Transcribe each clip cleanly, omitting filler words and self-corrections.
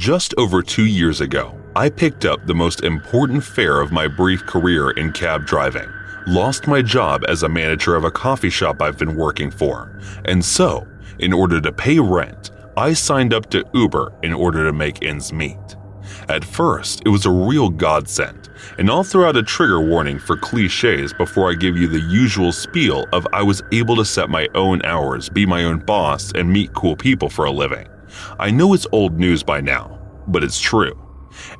Just over 2 years ago, I picked up the most important fare of my brief career in cab driving, lost my job as a manager of a coffee shop I've been working for, and so, in order to pay rent, I signed up to Uber in order to make ends meet. At first, it was a real godsend, and I'll throw out a trigger warning for cliches before I give you the usual spiel of I was able to set my own hours, be my own boss, and meet cool people for a living. I know it's old news by now, but it's true.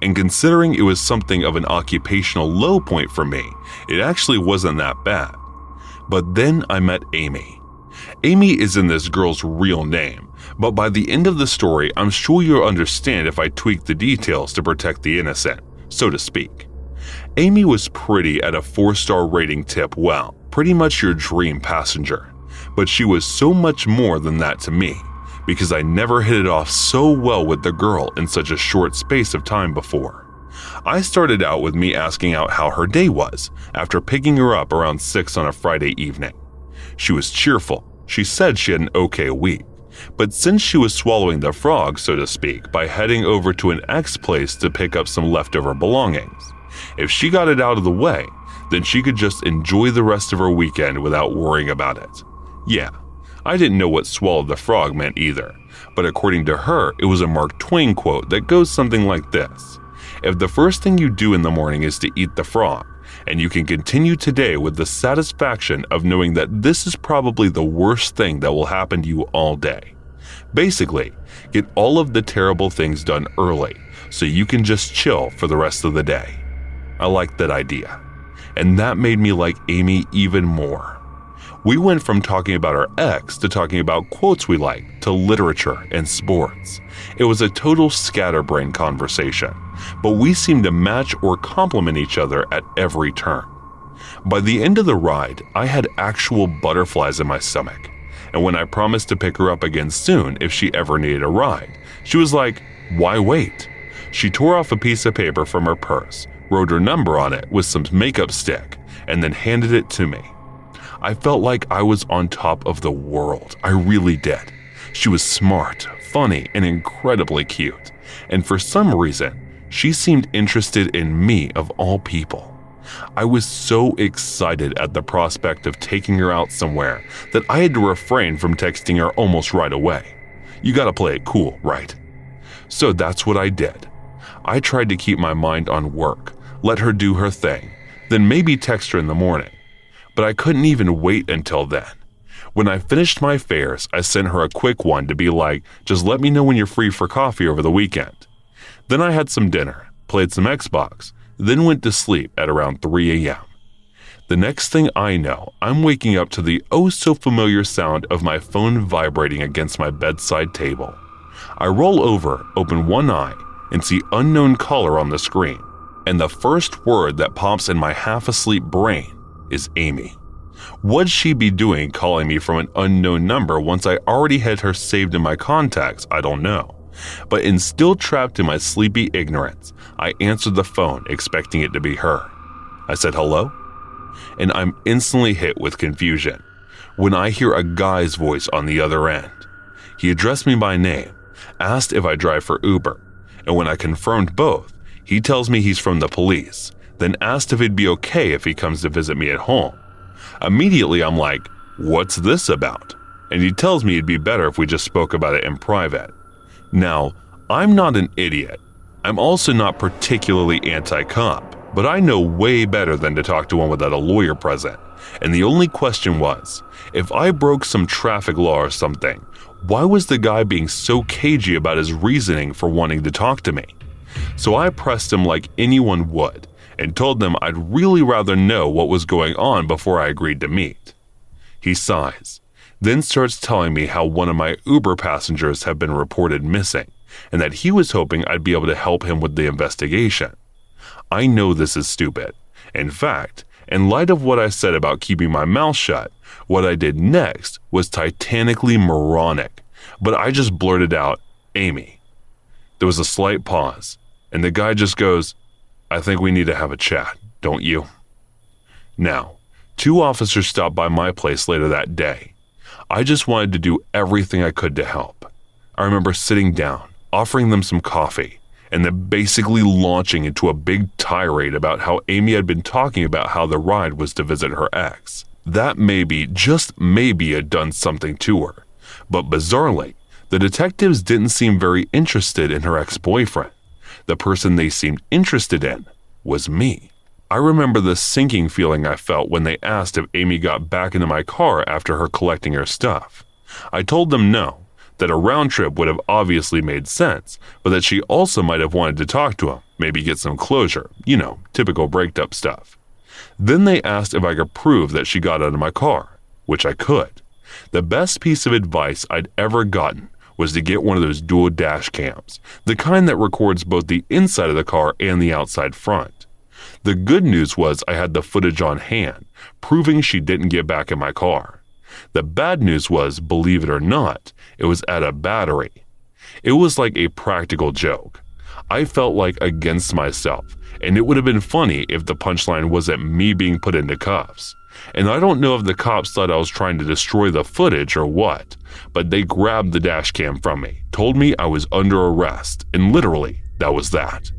And considering it was something of an occupational low point for me, it actually wasn't that bad. But then I met Amy. Amy isn't this girl's real name, but by the end of the story, I'm sure you'll understand if I tweak the details to protect the innocent, so to speak. Amy was pretty at a 4-star rating tip, well, pretty much your dream passenger. But she was so much more than that to me, because I never hit it off so well with the girl in such a short space of time before. I started out with me asking out how her day was, after picking her up around 6 on a Friday evening. She was cheerful. She said she had an okay week. But since she was swallowing the frog, so to speak, by heading over to an ex place to pick up some leftover belongings, if she got it out of the way, then she could just enjoy the rest of her weekend without worrying about it. Yeah, I didn't know what swallow the frog meant either, but according to her, it was a Mark Twain quote that goes something like this: "If the first thing you do in the morning is to eat the frog, and you can continue today with the satisfaction of knowing that this is probably the worst thing that will happen to you all day. Basically, get all of the terrible things done early so you can just chill for the rest of the day." I liked that idea, and that made me like Amy even more. We went from talking about our ex to talking about quotes we liked to literature and sports. It was a total scatterbrain conversation, but we seemed to match or complement each other at every turn. By the end of the ride, I had actual butterflies in my stomach, and when I promised to pick her up again soon if she ever needed a ride, she was like, "Why wait?" She tore off a piece of paper from her purse, wrote her number on it with some makeup stick, and then handed it to me. I felt like I was on top of the world. I really did. She was smart, funny, and incredibly cute. And for some reason, she seemed interested in me of all people. I was so excited at the prospect of taking her out somewhere that I had to refrain from texting her almost right away. You gotta play it cool, right? So that's what I did. I tried to keep my mind on work, let her do her thing, then maybe text her in the morning. But I couldn't even wait until then. When I finished my fares, I sent her a quick one to be like, "Just let me know when you're free for coffee over the weekend." Then I had some dinner, played some Xbox, then went to sleep at around 3 a.m. The next thing I know, I'm waking up to the oh-so-familiar sound of my phone vibrating against my bedside table. I roll over, open one eye, and see unknown caller on the screen, and the first word that pops in my half-asleep brain is Amy. What'd she be doing calling me from an unknown number once I already had her saved in my contacts? I don't know. But still trapped in my sleepy ignorance, I answered the phone expecting it to be her. I said hello, and I'm instantly hit with confusion when I hear a guy's voice on the other end. He addressed me by name, asked if I drive for Uber, and when I confirmed both, he tells me he's from the police, then asked if it'd be okay if he comes to visit me at home. Immediately I'm like, "What's this about?" And he tells me it'd be better if we just spoke about it in private. Now, I'm not an idiot. I'm also not particularly anti-cop, but I know way better than to talk to one without a lawyer present. And the only question was, if I broke some traffic law or something, why was the guy being so cagey about his reasoning for wanting to talk to me? So I pressed him like anyone would, and told them I'd really rather know what was going on before I agreed to meet. He sighs, then starts telling me how one of my Uber passengers have been reported missing, and that he was hoping I'd be able to help him with the investigation. I know this is stupid. In fact, in light of what I said about keeping my mouth shut, what I did next was titanically moronic, but I just blurted out, "Amy." There was a slight pause, and the guy just goes, "I think we need to have a chat, don't you?" Now, 2 officers stopped by my place later that day. I just wanted to do everything I could to help. I remember sitting down, offering them some coffee, and then basically launching into a big tirade about how Amy had been talking about how the ride was to visit her ex. That maybe, just maybe, had done something to her. But bizarrely, the detectives didn't seem very interested in her ex-boyfriend. The person they seemed interested in was me. I remember the sinking feeling I felt when they asked if Amy got back into my car after her collecting her stuff. I told them no, that a round trip would have obviously made sense, but that she also might have wanted to talk to him, maybe get some closure, typical breaked-up stuff. Then they asked if I could prove that she got out of my car, which I could. The best piece of advice I'd ever gotten was to get one of those dual dash cams, the kind that records both the inside of the car and the outside front. The good news was I had the footage on hand, proving she didn't get back in my car. The bad news was, believe it or not, it was at a battery. It was like a practical joke. I felt like against myself, and it would have been funny if the punchline wasn't me being put into cuffs. And I don't know if the cops thought I was trying to destroy the footage or what, but they grabbed the dash cam from me, told me I was under arrest, and literally, that was that.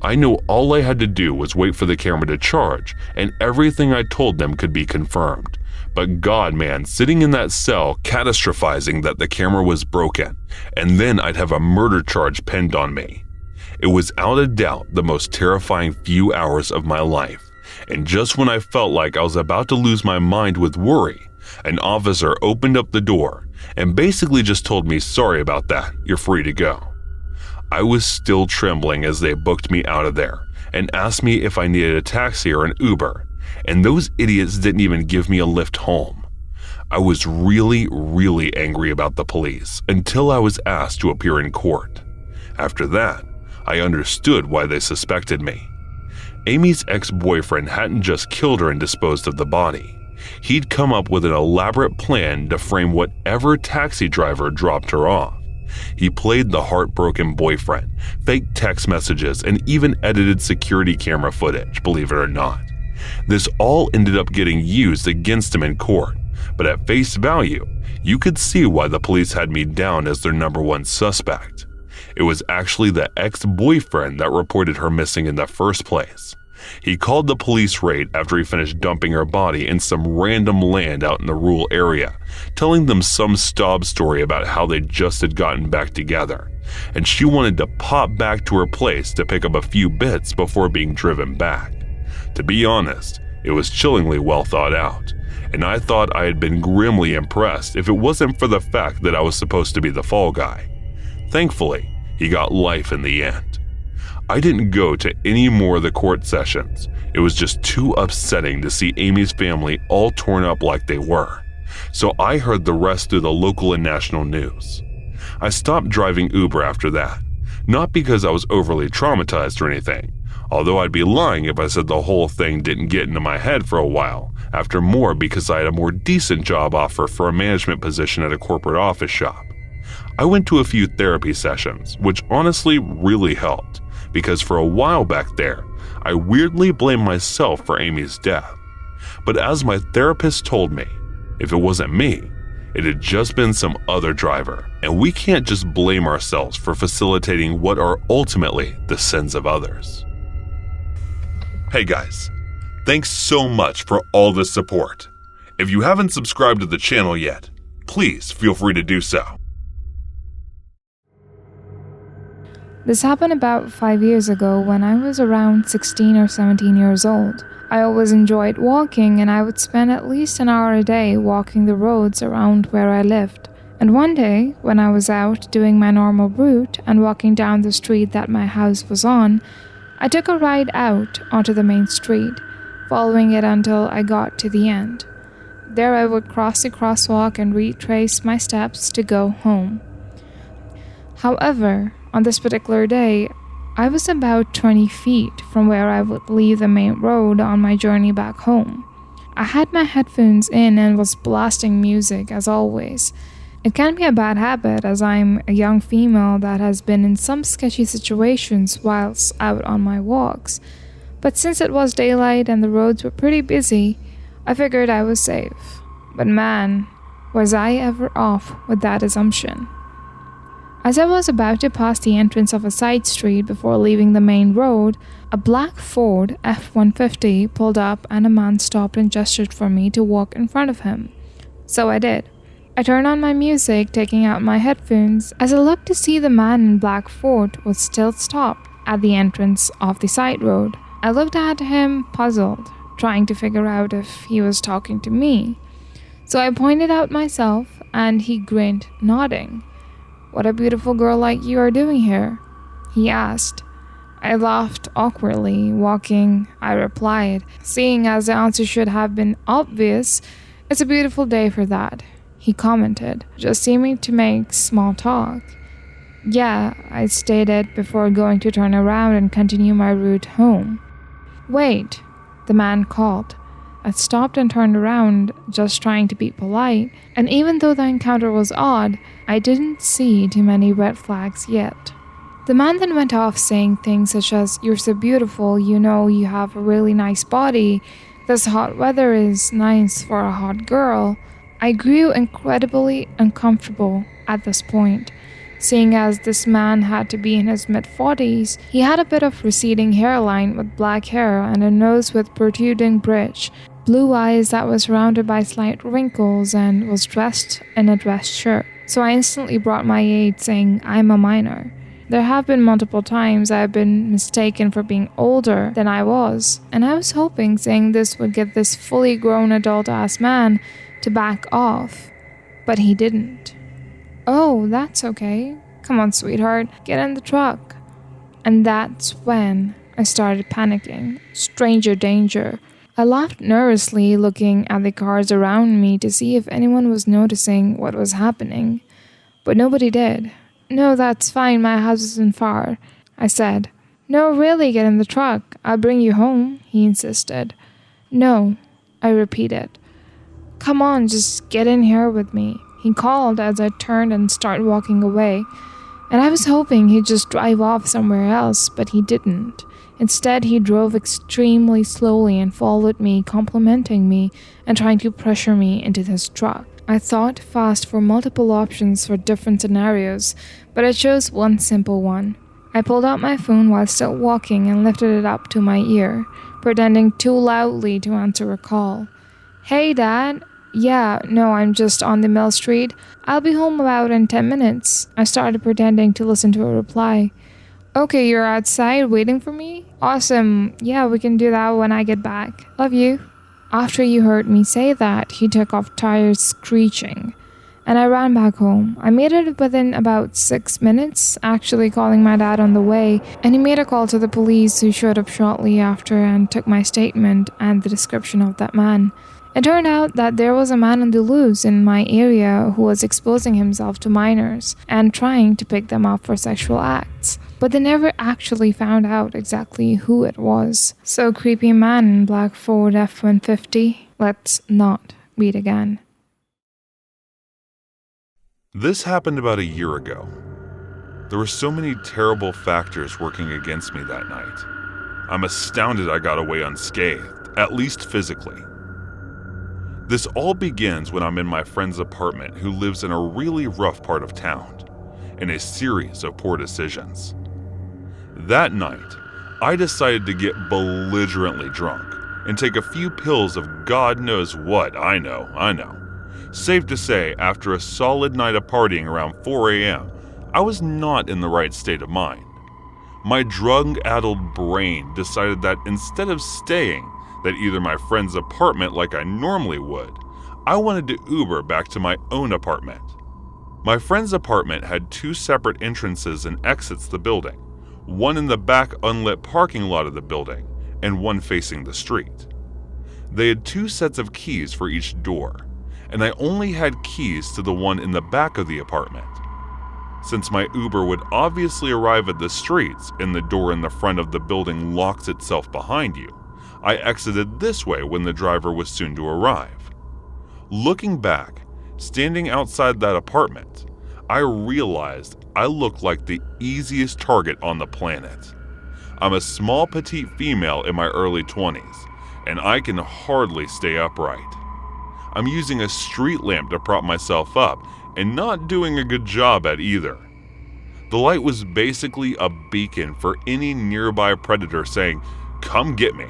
I knew all I had to do was wait for the camera to charge, and everything I told them could be confirmed. But God, man, sitting in that cell catastrophizing that the camera was broken, and then I'd have a murder charge pinned on me. It was out of doubt the most terrifying few hours of my life. And just when I felt like I was about to lose my mind with worry, an officer opened up the door and basically just told me, "Sorry about that, you're free to go." I was still trembling as they booked me out of there and asked me if I needed a taxi or an Uber, and those idiots didn't even give me a lift home. I was really, really angry about the police until I was asked to appear in court. After that, I understood why they suspected me. Amy's ex-boyfriend hadn't just killed her and disposed of the body. He'd come up with an elaborate plan to frame whatever taxi driver dropped her off. He played the heartbroken boyfriend, faked text messages, and even edited security camera footage, believe it or not. This all ended up getting used against him in court, but at face value, you could see why the police had me down as their number one suspect. It was actually the ex-boyfriend that reported her missing in the first place. He called the police raid after he finished dumping her body in some random land out in the rural area, telling them some sob story about how they just had gotten back together, and she wanted to pop back to her place to pick up a few bits before being driven back. To be honest, it was chillingly well thought out, and I thought I had been grimly impressed if it wasn't for the fact that I was supposed to be the fall guy. Thankfully, he got life in the end. I didn't go to any more of the court sessions. It was just too upsetting to see Amy's family all torn up like they were. So I heard the rest through the local and national news. I stopped driving Uber after that, not because I was overly traumatized or anything, although I'd be lying if I said the whole thing didn't get into my head for a while, after more because I had a more decent job offer for a management position at a corporate office shop. I went to a few therapy sessions, which honestly really helped, because for a while back there, I weirdly blamed myself for Amy's death. But as my therapist told me, if it wasn't me, it had just been some other driver, and we can't just blame ourselves for facilitating what are ultimately the sins of others. Hey guys, thanks so much for all the support. If you haven't subscribed to the channel yet, please feel free to do so. This happened about 5 years ago when I was around 16 or 17 years old. I always enjoyed walking, and I would spend at least an hour a day walking the roads around where I lived. And one day, when I was out doing my normal route and walking down the street that my house was on, I took a ride out onto the main street, following it until I got to the end. There I would cross the crosswalk and retrace my steps to go home. However, on this particular day, I was about 20 feet from where I would leave the main road on my journey back home. I had my headphones in and was blasting music as always. It can be a bad habit as I'm a young female that has been in some sketchy situations whilst out on my walks. But since it was daylight and the roads were pretty busy, I figured I was safe. But man, was I ever off with that assumption. As I was about to pass the entrance of a side street before leaving the main road, a black Ford F-150 pulled up and a man stopped and gestured for me to walk in front of him. So I did. I turned on my music, taking out my headphones, as I looked to see the man in black Ford was still stopped at the entrance of the side road. I looked at him, puzzled, trying to figure out if he was talking to me. So I pointed out myself, and he grinned, nodding. "What a beautiful girl like you are doing here?" he asked. I laughed awkwardly. "Walking," I replied, seeing as the answer should have been obvious. "It's a beautiful day for that," he commented, just seeming to make small talk. "Yeah," I stated before going to turn around and continue my route home. "Wait," the man called. I stopped and turned around, just trying to be polite, and even though the encounter was odd, I didn't see too many red flags yet. The man then went off saying things such as, "You're so beautiful, you know you have a really nice body, this hot weather is nice for a hot girl." I grew incredibly uncomfortable at this point, seeing as this man had to be in his mid-40s. He had a bit of receding hairline with black hair and a nose with protruding bridge, blue eyes that was surrounded by slight wrinkles, and was dressed in a dress shirt. So I instantly brought my aid, saying, "I'm a minor." There have been multiple times I've been mistaken for being older than I was, and I was hoping saying this would get this fully grown adult-ass man to back off, but he didn't. "Oh, that's okay. Come on, sweetheart, get in the truck." And that's when I started panicking. Stranger danger. I laughed nervously, looking at the cars around me to see if anyone was noticing what was happening, but nobody did. "No, that's fine, my house isn't far," I said. "No, really, get in the truck. I'll bring you home," he insisted. "No," I repeated. "Come on, just get in here with me," he called as I turned and started walking away. And I was hoping he'd just drive off somewhere else, but he didn't. Instead, he drove extremely slowly and followed me, complimenting me and trying to pressure me into his truck. I thought fast for multiple options for different scenarios, but I chose one simple one. I pulled out my phone while still walking and lifted it up to my ear, pretending too loudly to answer a call. "Hey, Dad." "Yeah, no, I'm just on the Mill Street. I'll be home about in 10 minutes. I started pretending to listen to a reply. "Okay, you're outside waiting for me? Awesome. Yeah, we can do that when I get back. Love you." After you heard me say that, he took off tires screeching, and I ran back home. I made it within about 6 minutes, actually calling my dad on the way, and he made a call to the police, who showed up shortly after and took my statement and the description of that man. It turned out that there was a man on the loose in my area who was exposing himself to minors and trying to pick them up for sexual acts, but they never actually found out exactly who it was. So creepy man in black Ford F-150, let's not meet again. This happened about a year ago. There were so many terrible factors working against me that night. I'm astounded I got away unscathed, at least physically. This all begins when I'm in my friend's apartment, who lives in a really rough part of town, in a series of poor decisions. That night, I decided to get belligerently drunk and take a few pills of God knows what. I know. Safe to say, after a solid night of partying around 4 a.m., I was not in the right state of mind. My drug-addled brain decided that instead of staying at either my friend's apartment like I normally would, I wanted to Uber back to my own apartment. My friend's apartment had 2 separate entrances and exits the building, one in the back unlit parking lot of the building and one facing the street. They had 2 sets of keys for each door, and I only had keys to the one in the back of the apartment. Since my Uber would obviously arrive at the streets and the door in the front of the building locks itself behind you, I exited this way when the driver was soon to arrive. Looking back, standing outside that apartment, I realized I looked like the easiest target on the planet. I'm a small petite female in my early 20s, and I can hardly stay upright. I'm using a street lamp to prop myself up and not doing a good job at either. The light was basically a beacon for any nearby predator saying, "Come get me."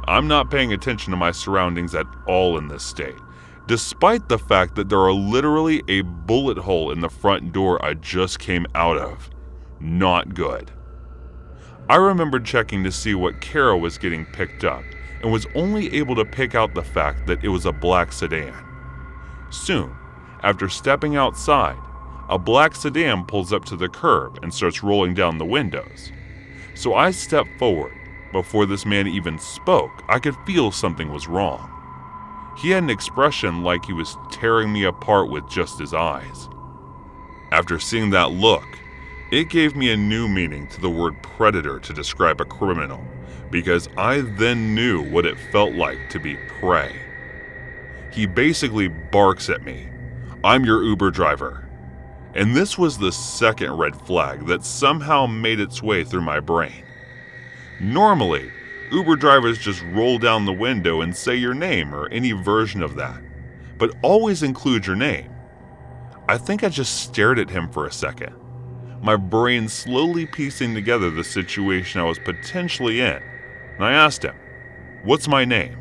I'm not paying attention to my surroundings at all in this state, despite the fact that there are literally a bullet hole in the front door I just came out of. Not good. I remembered checking to see what Kara was getting picked up and was only able to pick out the fact that it was a black sedan. Soon, after stepping outside, a black sedan pulls up to the curb and starts rolling down the windows. So I step forward. Before this man even spoke, I could feel something was wrong. He had an expression like he was tearing me apart with just his eyes. After seeing that look, it gave me a new meaning to the word predator to describe a criminal, because I then knew what it felt like to be prey. He basically barks at me, "I'm your Uber driver." And this was the second red flag that somehow made its way through my brain. Normally, Uber drivers just roll down the window and say your name or any version of that, but always include your name. I think I just stared at him for a second, my brain slowly piecing together the situation I was potentially in, and I asked him, "What's my name?"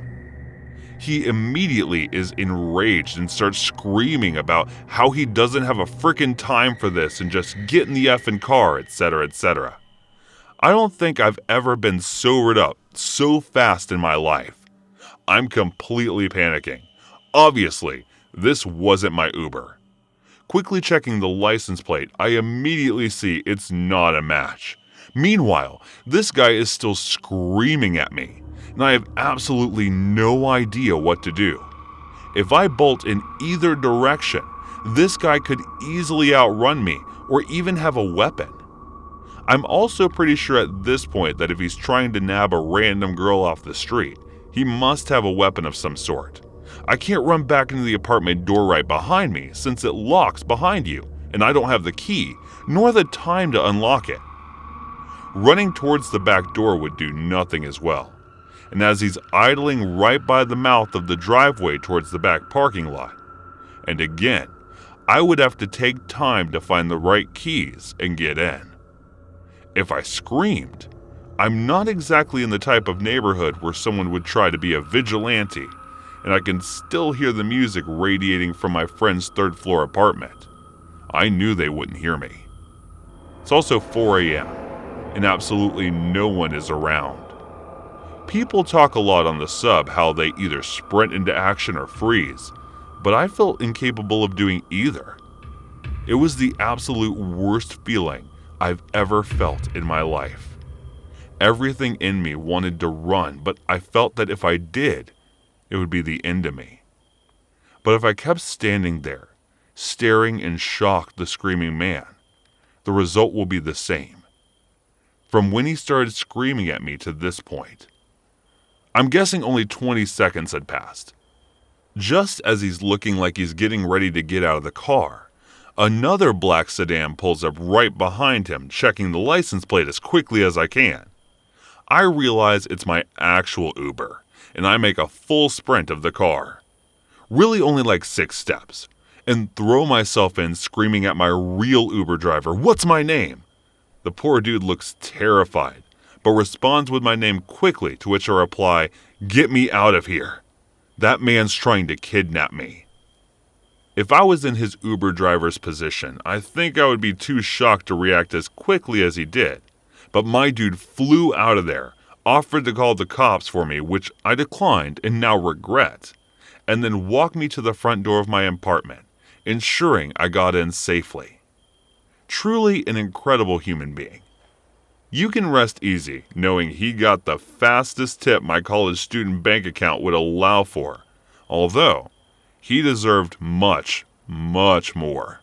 He immediately is enraged and starts screaming about how he doesn't have a frickin' time for this and just get in the effing car, etc., etc. I don't think I've ever been sobered up so fast in my life. I'm completely panicking. Obviously, this wasn't my Uber. Quickly checking the license plate, I immediately see it's not a match. Meanwhile, this guy is still screaming at me, and I have absolutely no idea what to do. If I bolt in either direction, this guy could easily outrun me or even have a weapon. I'm also pretty sure at this point that if he's trying to nab a random girl off the street, he must have a weapon of some sort. I can't run back into the apartment door right behind me since it locks behind you, and I don't have the key, nor the time to unlock it. Running towards the back door would do nothing as well, and as he's idling right by the mouth of the driveway towards the back parking lot, and again, I would have to take time to find the right keys and get in. If I screamed, I'm not exactly in the type of neighborhood where someone would try to be a vigilante, and I can still hear the music radiating from my friend's third-floor apartment. I knew they wouldn't hear me. It's also 4 a.m., and absolutely no one is around. People talk a lot on the sub how they either sprint into action or freeze, but I felt incapable of doing either. It was the absolute worst feeling I've ever felt in my life. Everything in me wanted to run, but I felt that if I did, it would be the end of me. But if I kept standing there, staring in shock at the screaming man, the result will be the same. From when he started screaming at me to this point, I'm guessing only 20 seconds had passed. Just as he's looking like he's getting ready to get out of the car, another black sedan pulls up right behind him, checking the license plate as quickly as I can. I realize it's my actual Uber, and I make a full sprint of the car. Really only like 6 steps, and throw myself in screaming at my real Uber driver, "What's my name?" The poor dude looks terrified, but responds with my name quickly, to which I reply, "Get me out of here. That man's trying to kidnap me." If I was in his Uber driver's position, I think I would be too shocked to react as quickly as he did. But my dude flew out of there, offered to call the cops for me, which I declined and now regret, and then walked me to the front door of my apartment, ensuring I got in safely. Truly an incredible human being. You can rest easy knowing he got the fastest tip my college student bank account would allow for, although he deserved much, much more.